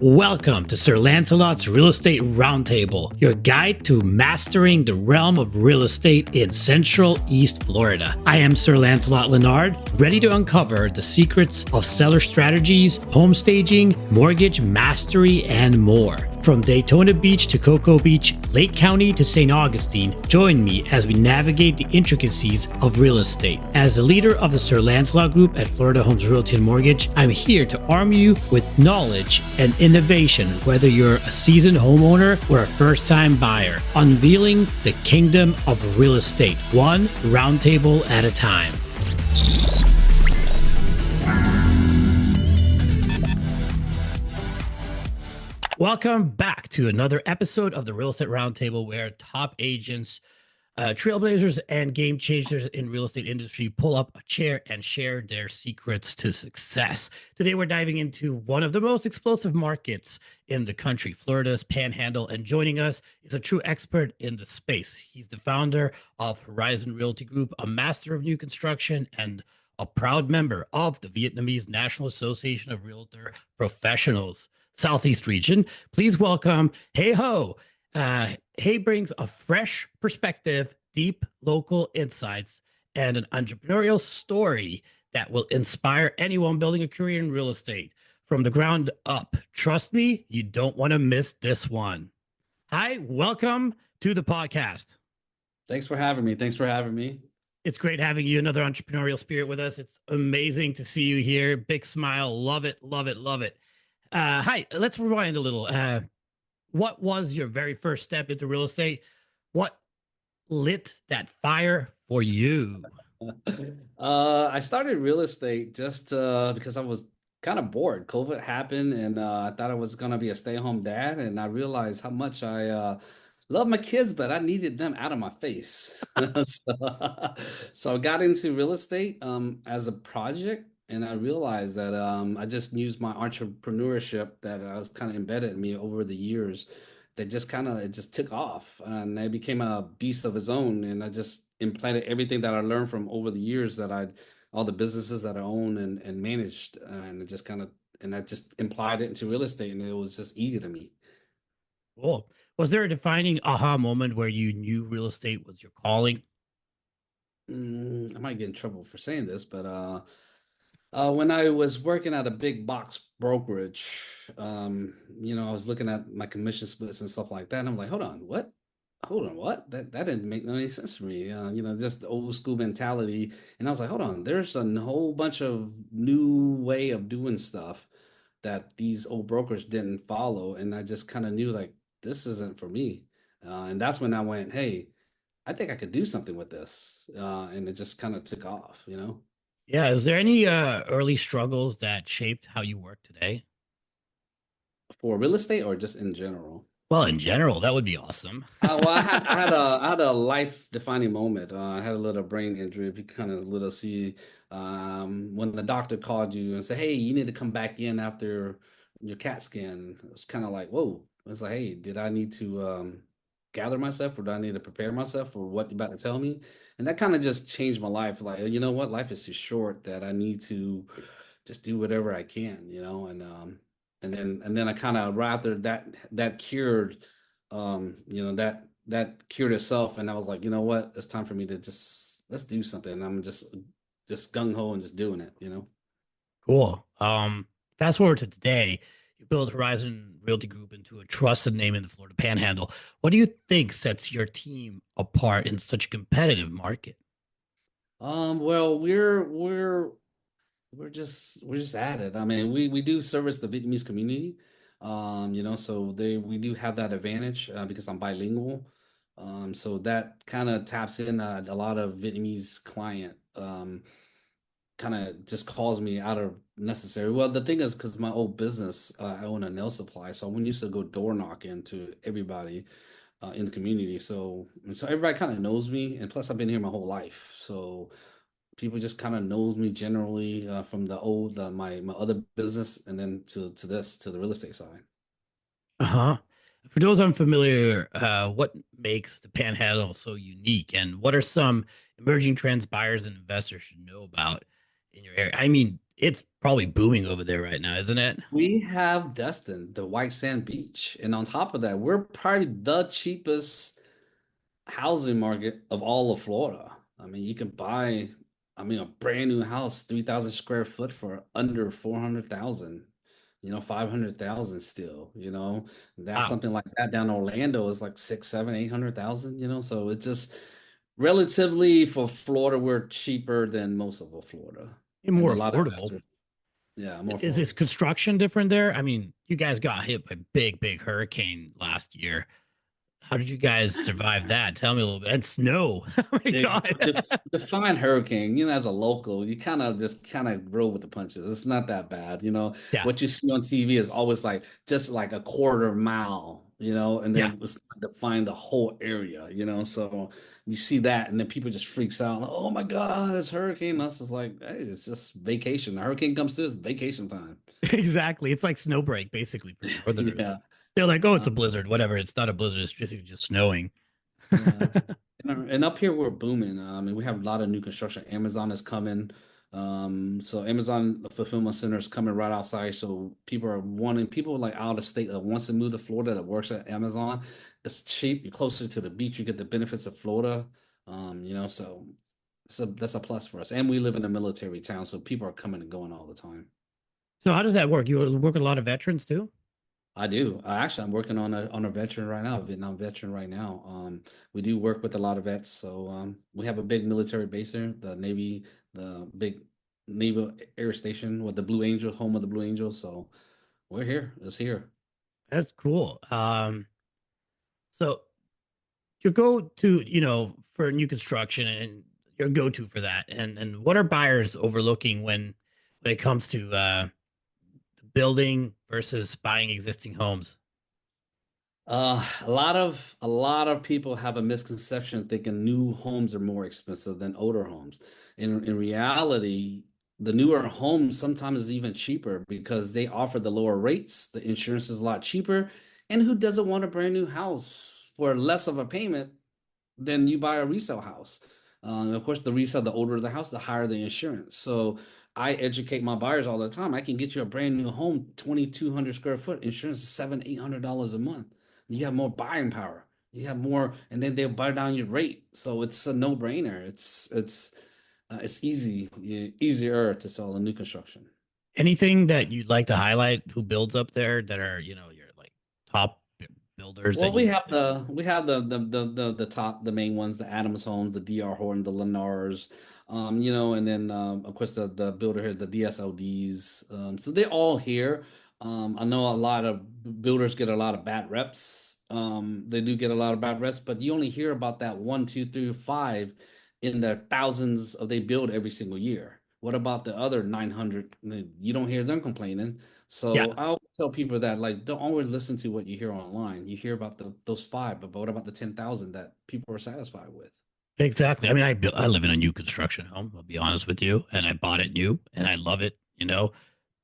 Welcome to Sir Lancelot's Real Estate Roundtable, your guide to mastering the realm of real estate in Central East Florida. I am Sir Lancelot Leonard, ready to uncover the secrets of seller strategies, home staging, mortgage mastery, and more. From Daytona Beach to Cocoa Beach, Lake County to St. Augustine, join me as we navigate the intricacies of real estate. As the leader of the Sir Lancelot Group at Florida Homes Realty and Mortgage, I'm here to arm you with knowledge and innovation, whether you're a seasoned homeowner or a first-time buyer, unveiling the kingdom of real estate, one roundtable at a time. Welcome back to another episode of the Real Estate Roundtable, where top agents, trailblazers, and game changers in real estate industry pull up a chair and share their secrets to success. Today, we're diving into one of the most explosive markets in the country, Florida's Panhandle, and joining us is a true expert in the space. He's the founder of Horizon Realty Group, a master of new construction, and a proud member of the Vietnamese National Association of Realtor Professionals Southeast region. Please welcome Hey Ho. Hey brings a fresh perspective, deep local insights, and an entrepreneurial story that will inspire anyone building a career in real estate from the ground up. Trust me, you don't want to miss this one. Hi, welcome to the podcast. Thanks for having me. It's great having you, another entrepreneurial spirit with us. It's amazing to see you here. Big smile. Love it, love it, love it. Hi, let's rewind a little. What was your very first step into real estate? What lit that fire for you? I started real estate just because I was kind of bored. COVID happened, and I thought I was going to be a stay-at-home dad, and I realized how much I love my kids, but I needed them out of my face. So I got into real estate as a project. And I realized that I just used my entrepreneurship that I was kind of embedded in me over the years. That just it just took off, and I became a beast of its own. And I just implanted everything that I learned from over the years all the businesses that I own and managed, and I just implied it into real estate, and it was just easy to me. Cool. Was there a defining aha moment where you knew real estate was your calling? I might get in trouble for saying this, but when I was working at a big box brokerage, I was looking at my commission splits and stuff like that. And I'm like, hold on, what? Hold on, what? That didn't make any sense to me. Just the old school mentality. And I was like, hold on, there's a whole bunch of new way of doing stuff that these old brokers didn't follow. And I just kind of knew like, this isn't for me. And that's when I went, hey, I think I could do something with this. And it just kind of took off. Yeah. Is there any early struggles that shaped how you work today? For real estate or just in general? Well, in general, that would be awesome. Well, I had a life-defining moment. I had a little brain injury. You kind of little see when the doctor called you and said, "Hey, you need to come back in after your CAT scan." It was kind of like, "Whoa!" It's like, "Hey, did I need to gather myself, or do I need to prepare myself for what you're about to tell me?" And that kind of just changed my life. Like, you know what? Life is too short that I need to just do whatever I can. And then I kind of rather that cured, that cured itself. And I was like, you know what? It's time for me to let's do something. And I'm just gung ho and just doing it. Cool. Fast forward to today, you build Horizon Realty Group into a trusted name in the Florida Panhandle. What do you think sets your team apart in such a competitive market? Well, we're just at it. I mean, we do service the Vietnamese community, so we do have that advantage because I'm bilingual. So that kind of taps in a lot of Vietnamese client. Kind of just calls me out of necessary. Well, the thing is, because my old business, I own a nail supply, so I used to go door knocking to everybody in the community. So everybody kind of knows me, and plus I've been here my whole life, so people just kind of knows me generally from the old my other business, and then to the real estate side. Uh-huh. For those unfamiliar, what makes the Panhandle so unique, and what are some emerging trends buyers and investors should know about in your area? I mean, it's probably booming over there right now, isn't it? We have Destin, the white sand beach, and on top of that, we're probably the cheapest housing market of all of Florida. I mean, you can buy, I mean, a brand new house, 3,000 square foot for under 400,000, 500,000 still, that's Wow. something like that down in Orlando is like six, seven, 800,000, so it's just relatively for Florida, we're cheaper than most of Florida. And And more a lot of affordable. investors, yeah, more Is this affordable. construction different there? I mean, you guys got hit by big hurricane last year. How did you guys survive that? Tell me a little bit. And snow. Oh my Yeah, God. define hurricane, as a local, you kind of roll with the punches. It's not that bad. Yeah. What you see on TV is always like just like a quarter mile, and Yeah. then it's define the whole area, So you see that, and then people just freaks out, like, oh my God, it's hurricane. That's just like, hey, it's just vacation. The hurricane comes through, it's vacation time. Exactly. It's like snow break basically for northerners. Yeah. They're like, oh, it's Uh, a blizzard, whatever. It's not a blizzard, it's just snowing. Yeah. And up here we're booming. I mean, we have a lot of new construction. Amazon is coming. So Amazon fulfillment center is coming right outside. So people like out of state that wants to move to Florida that works at Amazon. It's cheap. You're closer to the beach. You get the benefits of Florida. So that's a plus for us. And we live in a military town, so people are coming and going all the time. So how does that work? You work with a lot of veterans too? I do. Actually, I'm working on a veteran right now, a Vietnam veteran right now. We do work with a lot of vets. So we have a big military base there, the Navy, the big Naval Air Station with the Blue Angels, home of the Blue Angels. So we're here. It's here. That's cool. So your go to, for new construction and your go to for that, and what are buyers overlooking when it comes to building versus buying existing homes? A lot of people have a misconception thinking new homes are more expensive than older homes. In reality, the newer homes sometimes is even cheaper because they offer the lower rates, the insurance is a lot cheaper, and who doesn't want a brand new house for less of a payment than you buy a resale house? Of course, the older the house, the higher the insurance. So I educate my buyers all the time. I can get you a brand new home, 2,200 square foot, insurance is $700-800 a month. You have more buying power. You have more, and then they'll buy down your rate. So it's a no-brainer. It's easier to sell a new construction. Anything that you'd like to highlight who builds up there that are, your like top builders Well, that we you, have the top, the main ones, the Adams Homes, the DR Horton, the Lennars, and then of course the builder here, the DSLDs. So they're all here. I know a lot of builders get a lot of bad reps. They do get a lot of bad reps, but you only hear about that one, two, three, five in the thousands of they build every single year. What about the other 900? You don't hear them complaining. yeah, So I'll tell people that like don't always listen to what you hear online. You hear about those five, but what about the 10,000 that people are satisfied with? exactly. I mean, I live in a new construction home. I'll be honest with you, and I bought it new, and I love it.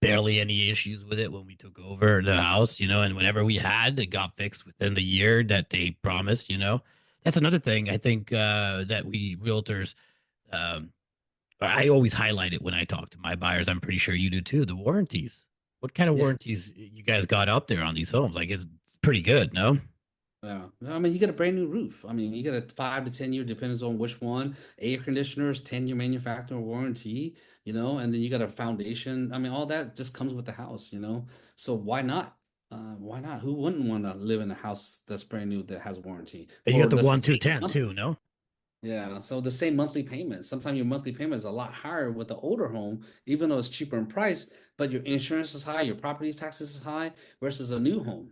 Barely any issues with it when we took over the house. And whenever we had, it got fixed within the year that they promised. That's another thing I think that we realtors. Um, I always highlight it when I talk to my buyers. I'm pretty sure you do too. The warranties. What kind of Yeah. warranties you guys got up there on these homes? Like it's pretty good, no? Yeah. I mean, you get a brand new roof. I mean, you get a 5 to 10 year, depends on which one. Air conditioners, 10-year manufacturer warranty, and then you got a foundation. I mean, all that just comes with the house. So why not? Why not? Who wouldn't want to live in a house that's brand new that has warranty And you for got the the one two same ten month? too, no? Yeah, so the same monthly payment. Sometimes your monthly payment is a lot higher with the older home, even though it's cheaper in price, but your insurance is high, your property taxes is high versus a new home.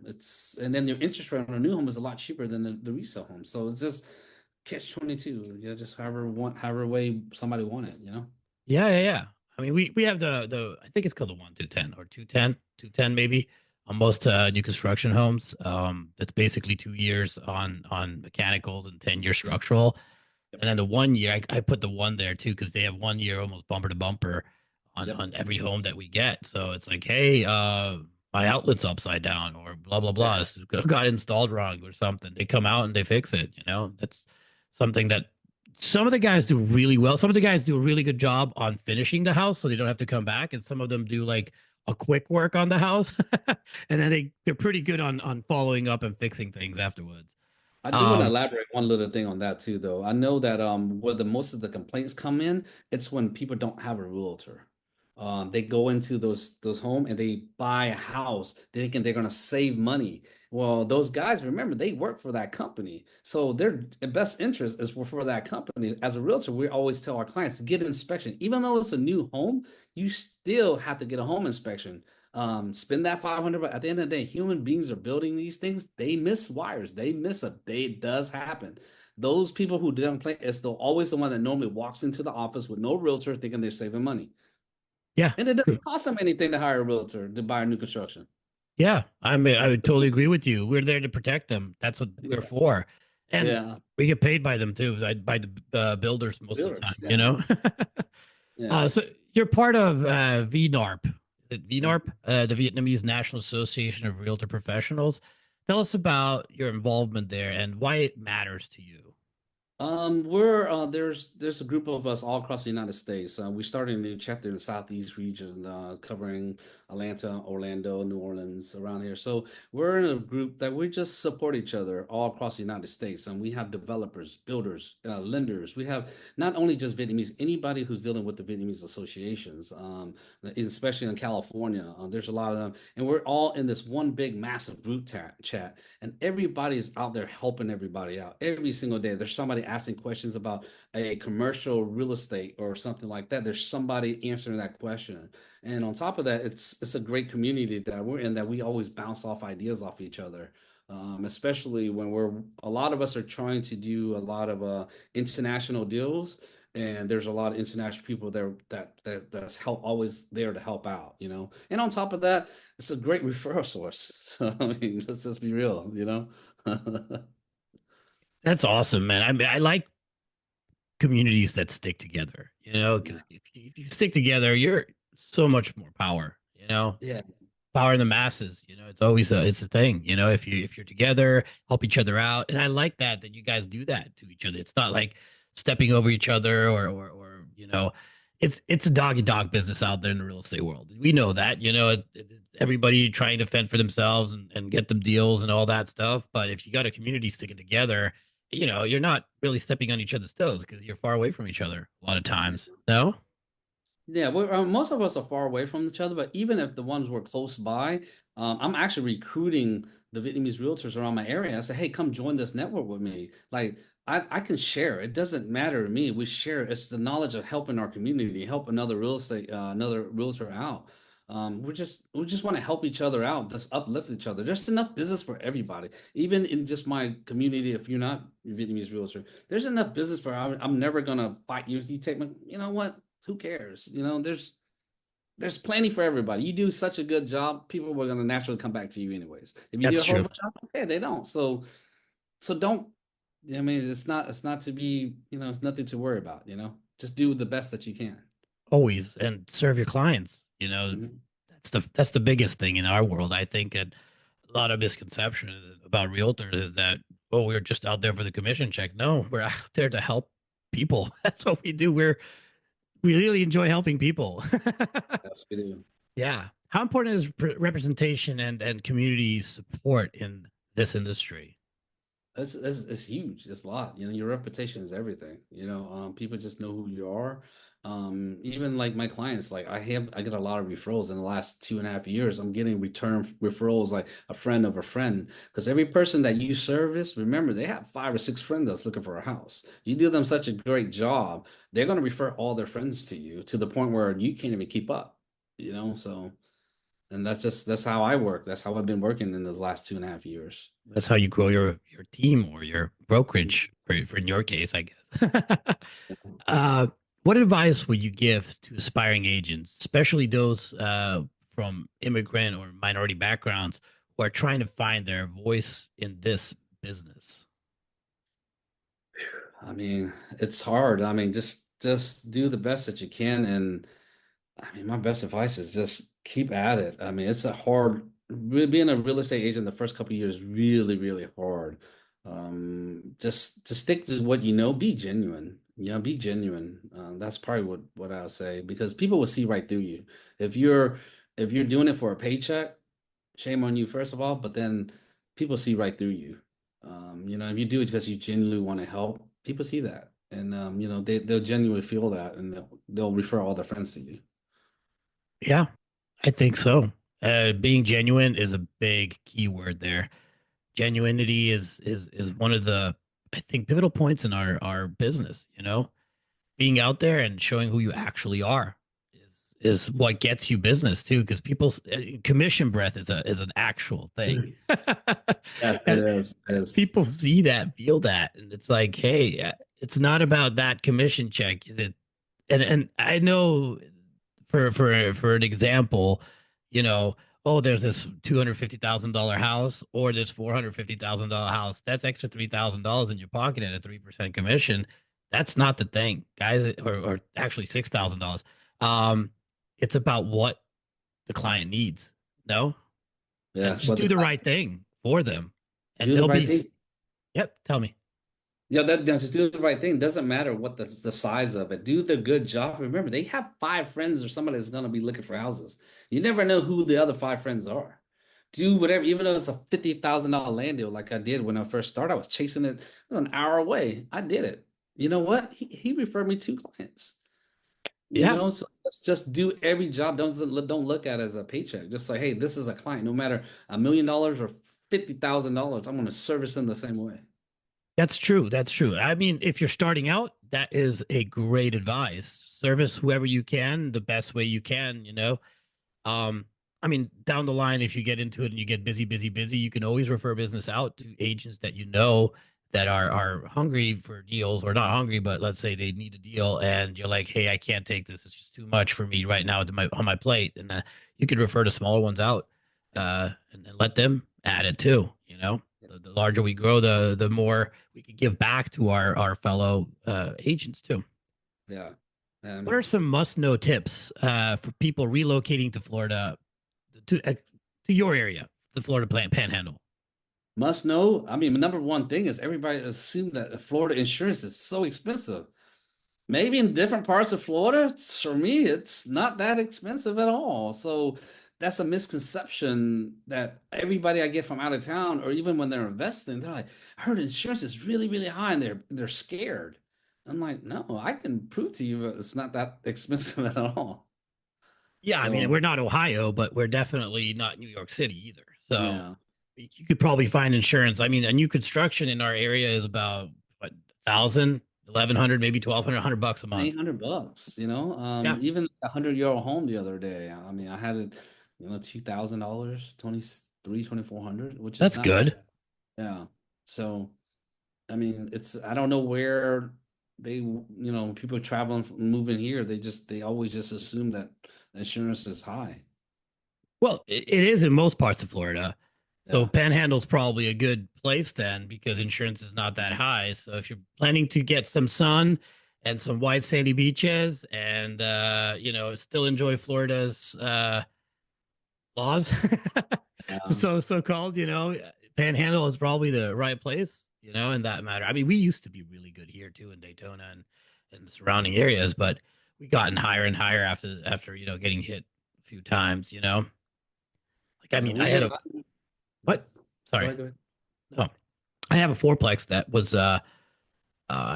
And then your interest rate on a new home is a lot cheaper than the resale home. So it's just catch 22. Just however way somebody want it. Yeah. I mean, we have the I think it's called the 1 to 10 or 210 maybe on most new construction homes. That's basically 2 years on mechanicals and 10-year structural. Yep. And then the 1 year, I put the one there too because they have 1 year almost bumper to bumper Yep. on every home that we get. So it's like, hey, my outlet's upside down or blah blah blah. This got installed wrong or something. They come out and they fix it. That's something that some of the guys do really well. Some of the guys do a really good job on finishing the house so they don't have to come back. And some of them do like a quick work on the house. And then they're pretty good on following up and fixing things afterwards. I do want to Um, elaborate one little thing on that too, though. I know that where the most of the complaints come in, it's when people don't have a realtor. They go into those home and they buy a house thinking they're gonna save money. Well, those guys, remember, they work for that company, so their best interest is for that company. As a realtor, we always tell our clients to get an inspection, even though it's a new home. You still have to get a home inspection, spend that 500, but at the end of the day, human beings are building these things. They miss wires, they miss a they it does happen. Those people who don't play, it's still always the one that normally walks into the office with no realtor thinking they're saving money, yeah. and it doesn't cost them anything to hire a realtor to buy a new construction. Yeah, I mean, I would totally agree with you. We're there to protect them. That's what we're Yeah, for, and yeah. we get paid by them too, by the builders most of the time. Builders, yeah, yeah. So you're part of VNARP, VNARP, the Vietnamese National Association of Realtor Professionals. Tell us about your involvement there and why it matters to you. We're there's a group of us all across the United States. We started a new chapter in the Southeast region, covering Atlanta, Orlando, New Orleans, around here. So we're in a group that we just support each other all across the United States, and we have developers, builders, lenders. We have not only just Vietnamese, anybody who's dealing with the Vietnamese associations, especially in California. There's a lot of them, and we're all in this one big, massive group chat, and everybody's out there helping everybody out every single day. There's somebody asking questions about a commercial real estate or something like that. There's somebody answering that question. And on top of that, it's a great community that we're in, that we always bounce off ideas off each other. Especially when a lot of us are trying to do a lot of international deals, and there's a lot of international people there that's help always there to help out, you know. And on top of that, it's a great referral source. I mean, let's just be real, you know. That's awesome, man. I mean, I like communities that stick together, Yeah. because if you stick together, you're so much more power, Yeah. power in the masses. It's a thing. If you're together, help each other out, and I like that you guys do that to each other. It's not like stepping over each other or it's a dog and dog business out there in the real estate world. We know that. Everybody trying to fend for themselves and get them deals and all that stuff. But if you got a community sticking together, you're not really stepping on each other's toes because you're far away from each other a lot of times. No. Yeah, most of us are far away from each other, but even if the ones were close by, I'm actually recruiting the Vietnamese realtors around my area. I say, hey, come join this network with me. Like, I can share. It doesn't matter to me. We share. It's the knowledge of helping our community, help another realtor out. We just want to help each other out, just uplift each other. There's enough business for everybody. Even in just my community, if you're not a Vietnamese realtor, there's enough business for. I'm never gonna fight you. You take my, you know what? Who cares? There's plenty for everybody. You do such a good job, people are going to naturally come back to you anyways. If you do That's a true. horrible job, okay, they don't. So don't. I mean, it's not to be. It's nothing to worry about. Just do the best that you can. Always, and serve your clients. Mhm. That's the biggest thing in our world. I think, and a lot of misconception about realtors is that, oh, we're just out there for the commission check. No, we're out there to help people. That's what we do. We really enjoy helping people. Yes, we do. Yeah. How important is representation and community support in this industry? It's huge. It's a lot. Your reputation is everything. People just know who you are. Even like my clients, like I get a lot of referrals in the last 2.5 years. I'm getting return referrals like a friend of a friend. Because every person that you service, remember, they have 5 or 6 friends that's looking for a house. You do them such a great job, they're gonna refer all their friends to you to the point where you can't even keep up. So, and that's how I work. That's how I've been working in the last 2.5 years. That's how you grow your team or your Mhm. brokerage for in your case, I guess. uh, what advice would you give to aspiring agents, especially those from immigrant or minority backgrounds who are trying to find their voice in this business? I mean, it's hard. I mean, just do the best that you can. And I mean, my best advice is just keep at it. I mean, it's a hard being a real estate agent the first couple of years, really, really hard. Just to stick to what you know, be genuine. Be genuine. That's probably what I would say because people will see right through you. If you're if you're doing it for a paycheck, shame on you first of all, but then people see right through you. If you do it because you genuinely want to help, people see that, and they'll genuinely feel that, and they'll refer all their friends to you. Yeah, I think so. Being genuine is a big keyword there. Genuinity is one of the, I think, pivotal points in our business. Being out there and showing who you actually are is what gets you business too. Because people's commission breath is an actual thing, Yes, it and is. It is. people see that, feel that, and it's like, hey, it's not about that commission check, is it? And I know for an example, you know, oh, there's this $250,000 house or this $450,000 house. That's extra $3,000 in your pocket at a 3% commission. That's not the thing, guys, or actually $6,000. Um, it's about what the client needs. No, and Yes, just but do the right thing for them, and do the they'll right be. thing. Yep, tell me. Yeah, just do the right thing. Doesn't matter what the size of it. Do the good job. Remember, they have five friends or somebody that's gonna be looking for houses. You never know who the other five friends are. Do whatever, even though it's a $50,000 land deal, like I did when I first started. I was chasing it. It was an hour away. I did it. You know what? He referred me two clients. Yeah, So let's just do every job. Don't look at it as a paycheck. Just like, hey, this is a client. No matter $1 million or $50,000, I'm gonna service them the same way. that's true. That's true. I mean, if you're starting out, that is a great advice. Service whoever you can the best way you can. Um, I mean, down the line, if you get into it and you get busy, busy, busy, you can always refer business out to agents that you know that are hungry for deals, or not hungry, but let's say they need a deal, and you're like, hey, I can't take this; it's just too much for me right now on my plate, and you could refer to smaller ones out, and let them add it too. The larger we grow, the more we could give back to our fellow agents too. Yeah. What are some must know tips for people relocating to Florida, to your area, the Florida Panhandle? Must know. I mean, number one thing is everybody assume that Florida insurance is so expensive. Maybe in different parts of Florida, for me, it's not that expensive at all. So that's a misconception that everybody I get from out of town, or even when they're investing, they're like, I heard insurance is really, really high, and they're scared. I'm like, no, I can prove to you that it's not that expensive at all. Yeah, I mean, So we're not Ohio, but we're definitely not New York City either. So yeah, you could probably find insurance. I mean, a new construction in our area is about what, 1,000, 1,100, maybe 1,200, $100 a month. $800, Yeah, even a 100-year-old home the other day. I mean, I had it, $2,000, 2,400, which is that's not bad. good. Yeah. So, I mean, I don't know where people traveling, moving here, they always just assume that insurance is high. Well, it is in most parts of Florida. So Yeah. Panhandle's probably a good place then because insurance is not that high. So if you're planning to get some sun and some white sandy beaches and still enjoy Florida's laws, Um, so called, Panhandle is probably the right place, in that matter. I mean, we used to be really good here too in Daytona and the surrounding areas, but we gotten higher and higher after getting hit a few times. Like, I yeah, mean, we I had get a what? go Sorry. ahead, go ahead. No. I have a fourplex that was I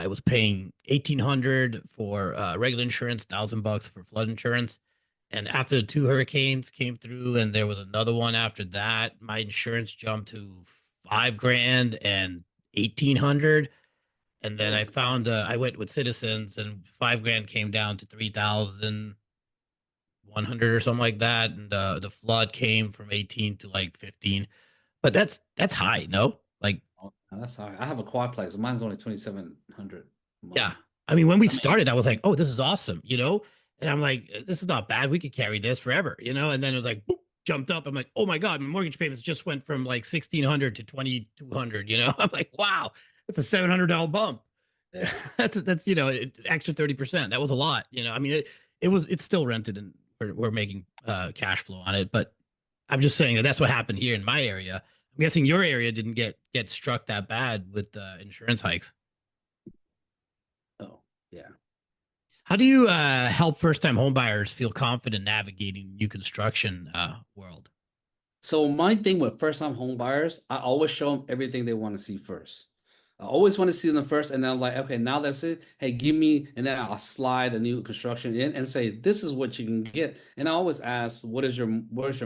was paying 1,800 for regular insurance, $1,000 for flood insurance. And after the two hurricanes came through and there was another one after that, my insurance jumped to 5 grand and 1,800. And then I Oh, found I went with Citizens and 5 grand came down to 3,100 or something like that. And the flood came from 18 to like 15. But that's high, no? Like, that's all right. I have a quadplex. Mine's only 2,700 a month. yeah. I mean, when we I mean, started, I was like, oh, this is awesome. And I'm like, this is not bad. We could carry this forever. And then it was like, boop, jumped up. I'm like, oh my God, my mortgage payments just went from like 1,600 to 2,200. I'm like, wow, that's a $700 bump. yeah. That's extra 30%. That was a lot. I mean, it's still rented and we're making cash flow on it. But I'm just saying that's what happened here in my area. I'm guessing your area didn't get struck that bad with insurance hikes. Oh, Yeah. How do you help first-time homebuyers feel confident navigating new construction world? So my thing with first time home buyers, I always show them everything they want to see first. I always want to see them first, and then I'm like, okay, now that's it. Hey, give me, and then I'll slide a new construction in and say, this is what you can get. And I always ask, what is your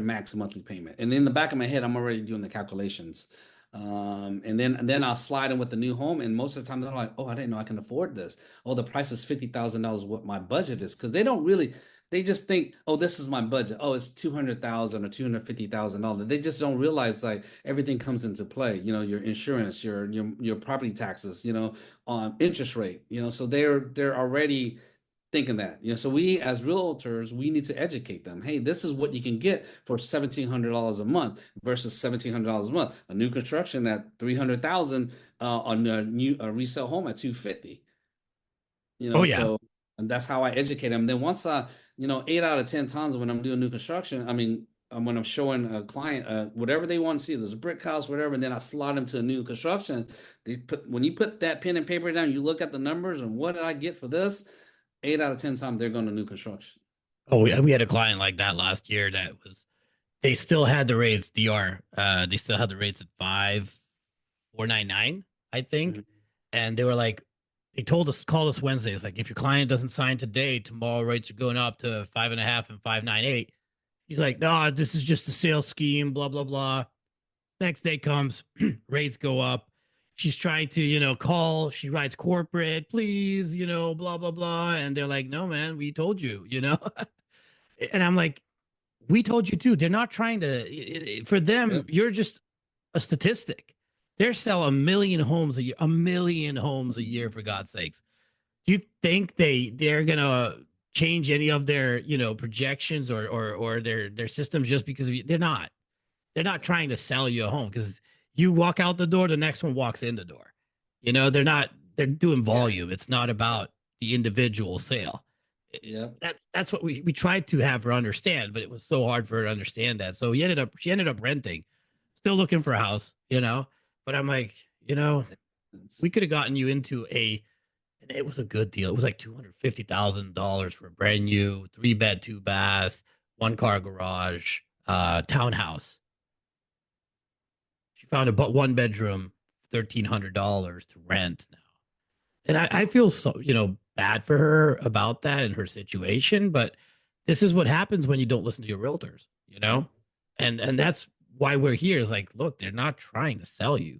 max monthly payment? And in the back of my head, I'm already doing the calculations. And then I'll slide in with the new home, and most of the time they're like, oh, I didn't know I can afford this. Oh, the price is $50,000 what my budget is, because they don't really they just think, oh, this is my budget. Oh, it's 200,000 or $250,000. They just don't realize like everything comes into play. Your insurance, your property taxes, interest rate. So they're already thinking that. So we as realtors, we need to educate them. Hey, this is what you can get for $1,700 a month versus $1,700 a month. A new construction at 300,000 on a resale home at 250. Oh yeah. So and that's how I educate them. Then once 8 out of 10 times when I'm doing new construction, I mean, when I'm showing a client whatever they want to see, there's a brick house, whatever, and then I slot them to a new construction. When you put that pen and paper down, you look at the numbers and what did I get for this? 8 out of 10 times they're going to new construction. Oh, we had a client like that last year that was they still had the rates DR. They still had the rates at 5,499, I think. Mhm. And they were like, they told us call us Wednesday. It's like if your client doesn't sign today, tomorrow rates are going up to 5.5 and 598. He's like, no, this is just a sales scheme, blah, blah, blah. Next day comes, rates go up. She's trying to, call. She writes corporate, please, blah, blah, blah. And they're like, no, man, we told you. And I'm like, we told you too. They're not trying to, for them, Yep. you're just a statistic. They're selling a million homes a year, for God's sakes. Do you think they're gonna change any of their, projections or their systems just because they're not? They're not trying to sell you a home because you walk out the door, the next one walks in the door. They're not. They're doing Yeah. volume. It's not about the individual sale. Yep. That's what we tried to have her understand, but it was so hard for her to understand that. So she ended up renting, still looking for a house. But I'm like, we could have gotten you into and it was a good deal. It was like $250,000 for a brand new 3-bed, 2-bath, 1-car garage, townhouse. She found a 1-bedroom, $1,300 to rent now. And I feel so, bad for her about that and her situation. But this is what happens when you don't listen to your realtors, and that's why we're here. Is like, look, they're not trying to sell you.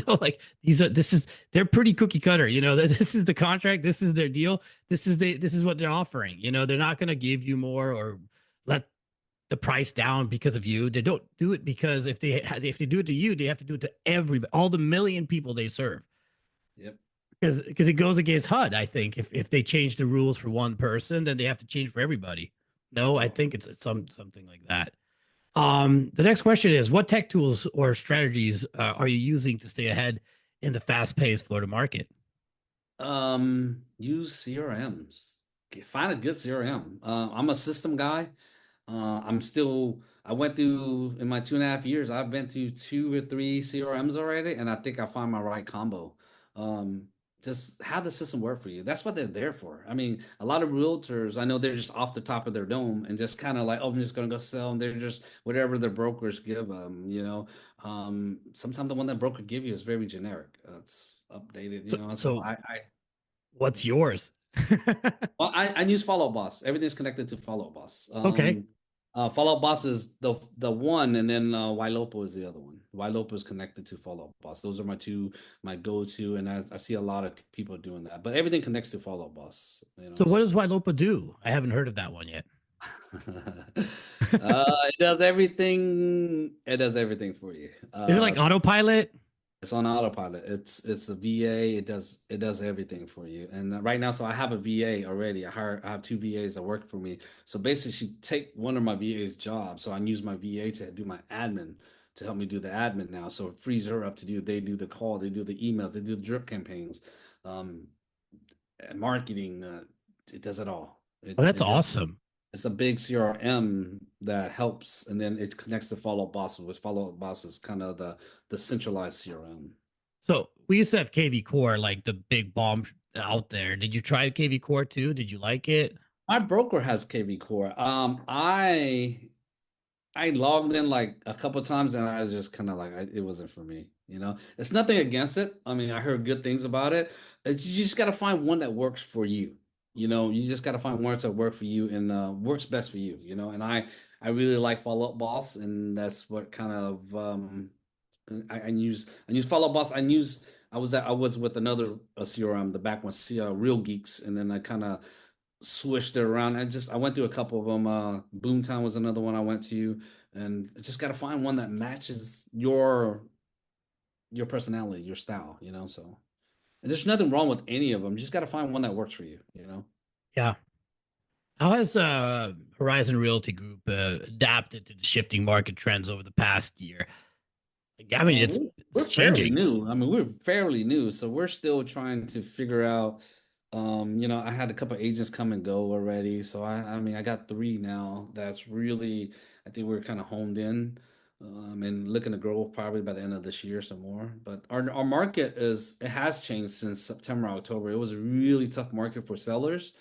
Like they're pretty cookie cutter. This is the contract. This is their deal. This is what they're offering. They're not going to give you more or let the price down because of you. They don't do it because if they do it to you, they have to do it to everybody, all the million people they serve. Yep. Because it goes against HUD. I think if they change the rules for one person, then they have to change for everybody. No, I Oh. think it's something like that. The next question is, what tech tools or strategies are you using to stay ahead in the fast-paced Florida market? Use CRMs. Find a good CRM. I'm a system guy. I went through in my 2.5 years, I've been through 2 or 3 CRMs already, and I think I found my right combo. Um, just have the system work for you. That's what they're there for. I mean, a lot of realtors, I know they're just off the top of their dome and just kind of like, oh, I'm just gonna go sell. And they're just whatever the brokers give them. Sometimes the one that broker give you is very generic. It's updated, So, So so I what's yours? well, I use Follow Up Boss. Everything's connected to Follow Up Boss. Okay. Follow Up Boss is the one, and then Ylopo is the other one. Ylopo is connected to Follow Up Boss. Those are my go-to, and I see a lot of people doing that. But everything connects to Follow Up Boss. So what So does Ylopa do? I haven't heard of that one yet. it does everything. It does everything for you. Is it like autopilot? It's on autopilot. It's a VA. It does everything for you. And right now, so I have a VA already. I have 2 VAs that work for me. So basically, she take one of my VA's jobs. So I use my VA to do my admin to help me do the admin now. So it frees her up to do. They do the call. They do the emails. They do the drip campaigns, um, marketing. It does it all. It Oh, that's it does. awesome. It's a big CRM that helps, and then it connects to Follow Up Bosses, which Follow Up Boss is kind of the centralized CRM. So we used to have KV Core, like the big bomb out there. Did you try KV Core too? Did you like it? My broker has KV Core. I logged in like a couple times and I was just kind of like, it wasn't for me. It's nothing against it. I mean, I heard good things about it. You just got to find one that works for you. You just got to find one that work for you and works best for you. And I really like Follow Up Boss, and that's what kind of I use Follow Up Boss. I was with another CRM, the back one, Real Geeks, and then I kind of switched it around. I went through a couple of them. Boomtown was another one I went to, and I just got to find one that matches your personality, your style. So and there's nothing wrong with any of them. You just got to find one that works for you. Yeah. How has Horizon Realty Group adapted to the shifting market trends over the past year? Like, I mean, Uh, it's we're, it's we're fairly changing. new. I mean, we're fairly new, so we're still trying to figure out. I had a couple agents come and go already, so I mean, I got three now. That's really, I think we're kind of honed in, and looking to grow probably by the end of this year some more. But our market it has changed since September, October. It was a really tough market for sellers.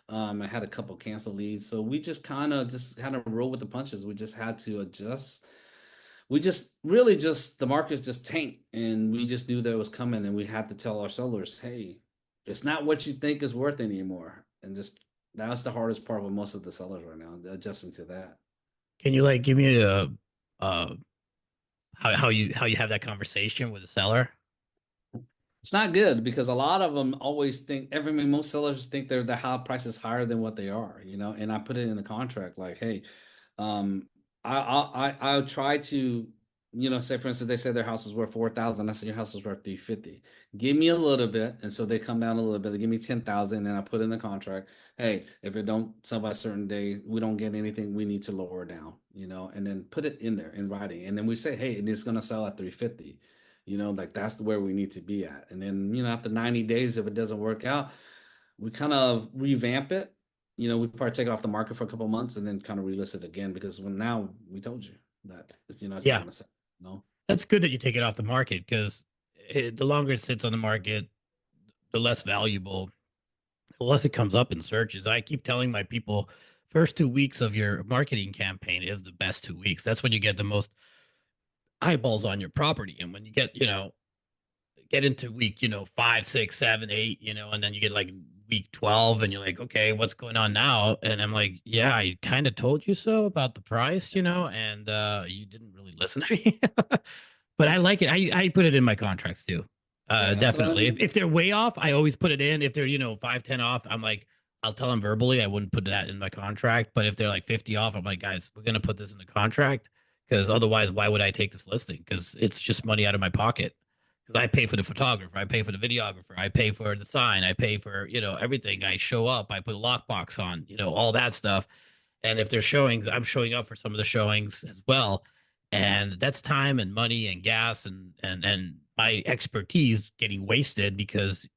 I had a couple cancel leads, so we just kind of roll with the punches. We just had to adjust. We just really just the market's just tanked, and we just knew that it was coming, and we had to tell our sellers, hey, it's not what you think is worth anymore. And just that's the hardest part with most of the sellers right now, adjusting to that. Can you like give me a uh how you have that conversation with the seller? It's not good because a lot of them always think most sellers think the house price is higher than what they are, and I put it in the contract like, hey, Um, I'll try to, say for instance, they say their house is worth 4,000. I say your house is worth 350. Give me a little bit, and so they come down a little bit. They give me 10,000, and I put in the contract. Hey, if it don't sell by a certain day, we don't get anything. We need to lower it down, and then put it in there in writing, and then we say, hey, and it's gonna sell at 350. Like that's where we need to be at. And then, after 90 days, if it doesn't work out, we kind of revamp it. We probably take it off the market for a couple months and then kind of relist it again because now we told you that it's not Yeah, going to sell. that's good that you take it off the market because the longer it sits on the market, the less valuable, the less it comes up in searches. I keep telling my people, first 2 weeks of your marketing campaign is the best 2 weeks. That's when you get the most eyeballs on your property, and when you get into week, 5, 6, 7, 8, and then you get like week 12 and you're like, okay, what's going on now? And I'm like, yeah, I kind of told you so about the price, and you didn't really listen to me. But I like it. I put it in my contracts too. Yeah, that's what I Definitely. If mean. they're way off, I always put it in. If they're, 5, 10 off, I'm like, I'll tell them verbally. I wouldn't put that in my contract. But if they're like 50 off, I'm like, guys, we're gonna put this in the contract because otherwise, why would I take this listing? Because it's just money out of my pocket. Because I pay for the photographer, I pay for the videographer, I pay for the sign, I pay for everything. I show up, I put a lockbox on, all that stuff. And if there's showings, I'm showing up for some of the showings as well, and that's time and money and gas and my expertise getting wasted because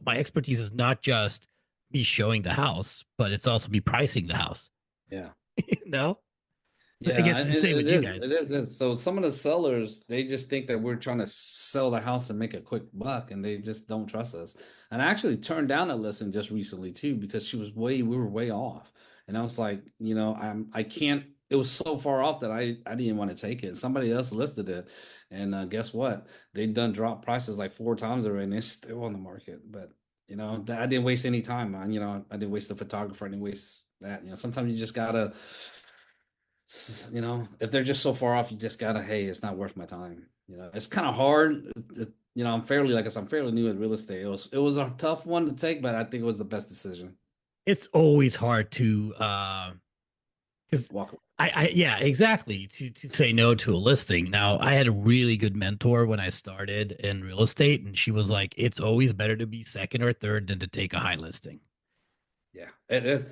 my expertise is not just me showing the house, but it's also me pricing the house. Yeah. No, I Yeah, guess it's the same with it you is. guys. It is. So some of the sellers, they just think that we're trying to sell their house and make a quick buck, and they just don't trust us. And I actually turned down a listing just recently too because we were way off. And I was like, I can't. It was so far off that I didn't want to take it. Somebody else listed it, and guess what? They've done drop prices like 4 times already, and it's still on the market. But I didn't waste any time. I didn't waste the photographer. I didn't waste that. Sometimes you just gotta if they're just so far off, you just gotta, hey, it's not worth my time. It's kind of hard. I'm fairly, like I said, I'm fairly new at real estate. It was a tough one to take, but I think it was the best decision. It's always hard to because Walk away. I yeah, exactly, to say no to a listing. Now, I had a really good mentor when I started in real estate, and she was like, "It's always better to be second or third than to take a high listing." Yeah, it is.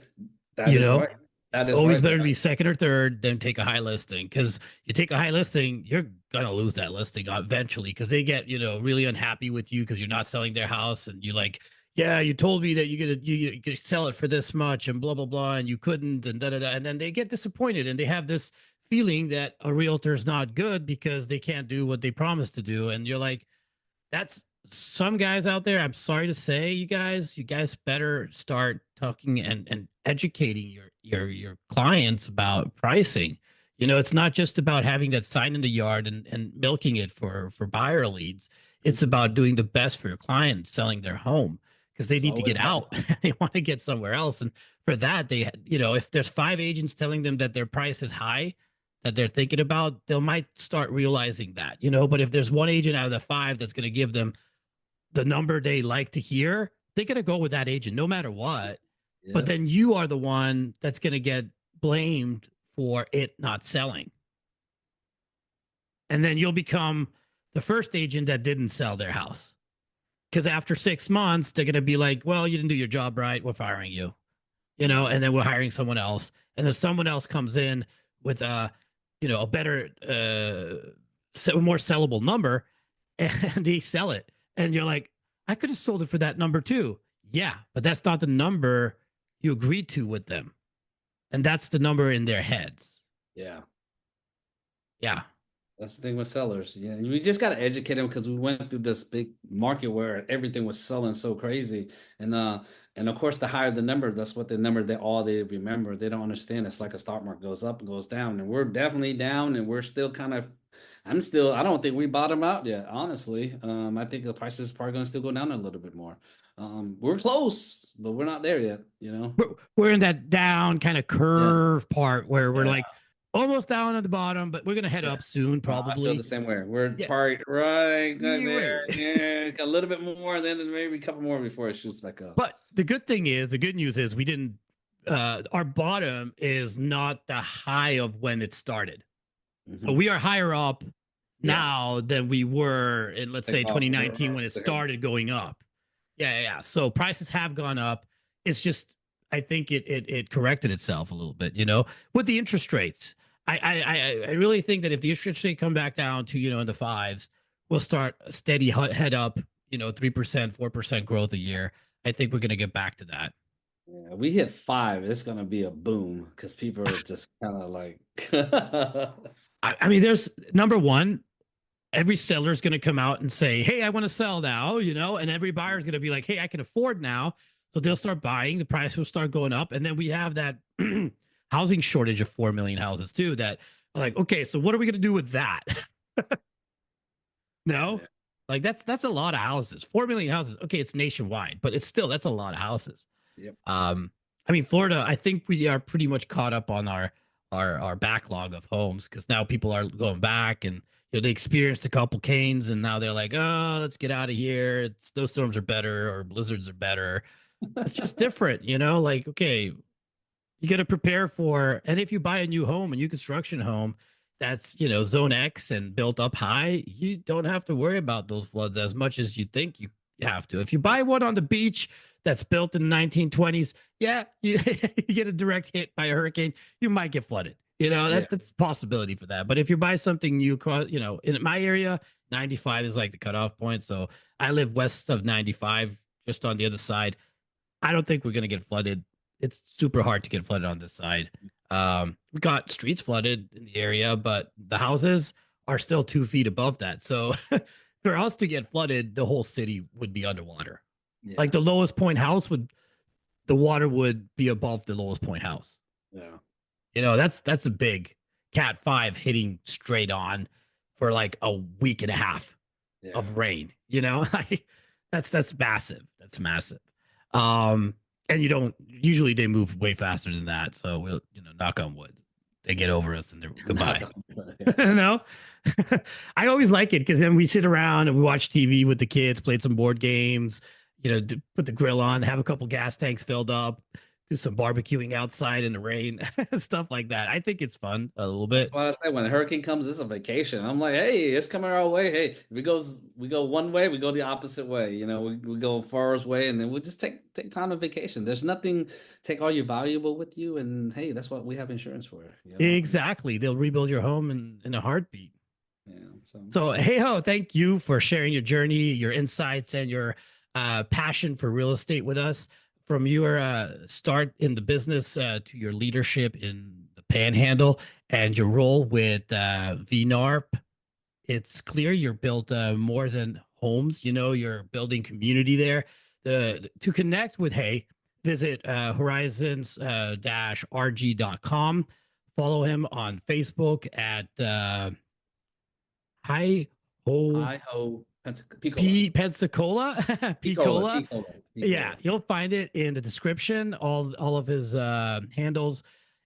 That You is know, right. it's That is always right. better to be second or third than take a high listing because you take a high listing, you're gonna lose that listing eventually because they get really unhappy with you because you're not selling their house, and you like, yeah, you told me that you could sell it for this much and blah blah blah, and you couldn't, and da da da, and then they get disappointed and they have this feeling that a realtor is not good because they can't do what they promised to do, and you're like, That's some guys out there. I'm sorry to say, you guys better start talking and educating your clients about pricing. You know, it's not just about having that sign in the yard and milking it for buyer leads. It's Mhm. about doing the best for your client, selling their home because they It's need to always get right. out. They want to get somewhere else. And for that, they, you know, if there's five agents telling them that their price is high, that they're thinking about, they might start realizing that, you know. But if there's one agent out of the five that's going to give them the number they like to hear, they're going to go with that agent no matter what. But Yep. then you are the one that's going to get blamed for it not selling. And then you'll become the first agent that didn't sell their house. Because after 6 months, they're going to be like, well, you didn't do your job right. We're firing you, you know, and then we're hiring someone else. And then someone else comes in with a, you know, a better, more sellable number, and they sell it. And you're like, I could have sold it for that number too. Yeah, but that's not the number you agreed to with them. And that's the number in their heads. Yeah. Yeah. That's the thing with sellers. Yeah, we just got to educate them because we went through this big market where everything was selling so crazy, and of course, the higher the number, that's what the number they remember. They don't understand. It's like a stock market goes up and goes down, and we're definitely down, and we're still kind of. I don't think we bottom out yet, honestly. I think the prices is probably going to still go down a little bit more. We're close, but we're not there yet. You know. We're in that down kind of Yeah. curve part where we're Yeah. like almost down at the bottom, but we're going to head Yeah. up soon, I feel the probably. same way. We're Yeah. probably right there. Right. Yeah, a little bit more, and then maybe a couple more before it shoots back up. But the good news is we didn't, our bottom is not the high of when it started. So Hmm. we are higher up Yeah, now than we were in, let's take say, off. 2019 when it started going up. Yeah, yeah, yeah. So prices have gone up. It's just, I think it corrected itself a little bit, you know, with the interest rates. I really think that if the interest rate come back down to, you know, in the fives, we'll start a steady head up, you know, 3%, 4% growth a year. I think we're going to get back to that. Yeah, we hit five. It's gonna be a boom because people are just kind of like, I mean, there's number one, every seller is going to come out and say, hey, I want to sell now, you know, and every buyer is going to be like, hey, I can afford now. So they'll start buying, the price will start going up. And then we have that housing shortage of 4 million houses too, that are like, okay, so what are we going to do with that? No, yeah, like that's a lot of houses, 4 million houses. Okay, it's nationwide, but it's still, that's a lot of houses. yep. Um, I mean, Florida, I think we are pretty much caught up on our backlog of homes because now people are going back and, you know, they experienced a couple canes and now they're like, oh, let's get out of here. Snowstorms are better or blizzards are better. It's just different, you know. Like, okay, you got to prepare for, and if you buy a new home, a new construction home that's, you know, zone X and built up high, you don't have to worry about those floods as much as you think you have to. If you buy one on the beach that's built in the 1920s, yeah, you, you get a direct hit by a hurricane, you might get flooded. You know, Yeah, that's a possibility for that. But if you buy something new, you know, in my area, 95 is like the cutoff point. So I live west of 95, just on the other side. I don't think we're going to get flooded. It's super hard to get flooded on this side. We got streets flooded in the area, but the houses are still 2 feet above that. So for us to get flooded, the whole city would be underwater. yeah, Like the lowest point house would, the water would be above the lowest point house. yeah, You know, that's a big Cat 5 hitting straight on for like a week and a half yeah. of rain. You know, that's massive. That's massive. Um, and you don't usually they move way faster than that. So we'll, you know, knock on wood, they get over us and they're Not goodbye. gonna- You yeah. know, I always like it because then we sit around and we watch TV with the kids, played some board games. You know, put the grill on, have a couple gas tanks filled up, do some barbecuing outside in the rain, stuff like that. I think it's fun a little That's bit. why I say when a hurricane comes, it's a vacation. I'm like, hey, it's coming our way. Hey, if we go one way, we go the opposite way. You know, we go farthest way, and then we just take time on vacation. There's nothing. Take all your valuable with you, and hey, that's what we have insurance for. You know. Exactly, they'll rebuild your home in a heartbeat. Yeah. So So, hey ho, thank you for sharing your journey, your insights, and your passion for real estate with us. From your start in the business to your leadership in the Panhandle and your role with VNARP, it's clear you're built more than homes, you're building community there. To connect with Hay, visit horizons-rg.com. Follow him on Facebook at Hi Ho Hi ho, Pensacola. Pensacola. Picola, Picola. Picola, Yeah, Picola. you'll find it in the description, all of his handles.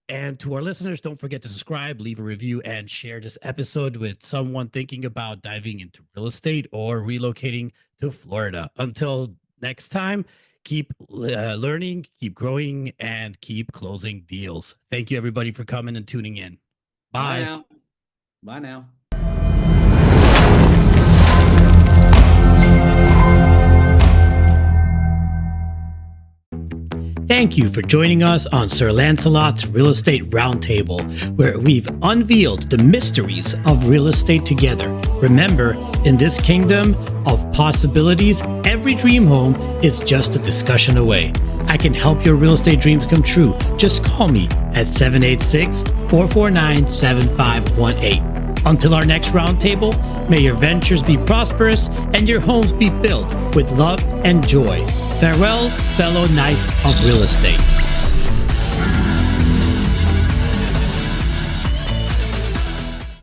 And to our listeners, don't forget to subscribe, leave a review, and share this episode with someone thinking about diving into real estate or relocating to Florida. Until next time, keep learning, keep growing, and keep closing deals. Thank you, everybody, for coming and tuning in. Bye Bye. now. Bye now. Thank you for joining us on Sir Lancelot's Real Estate Roundtable, where we've unveiled the mysteries of real estate together. Remember, in this kingdom of possibilities, every dream home is just a discussion away. I can help your real estate dreams come true. Just call me at 786-449-7518. Until our next roundtable, may your ventures be prosperous and your homes be filled with love and joy. Farewell, fellow knights of real estate.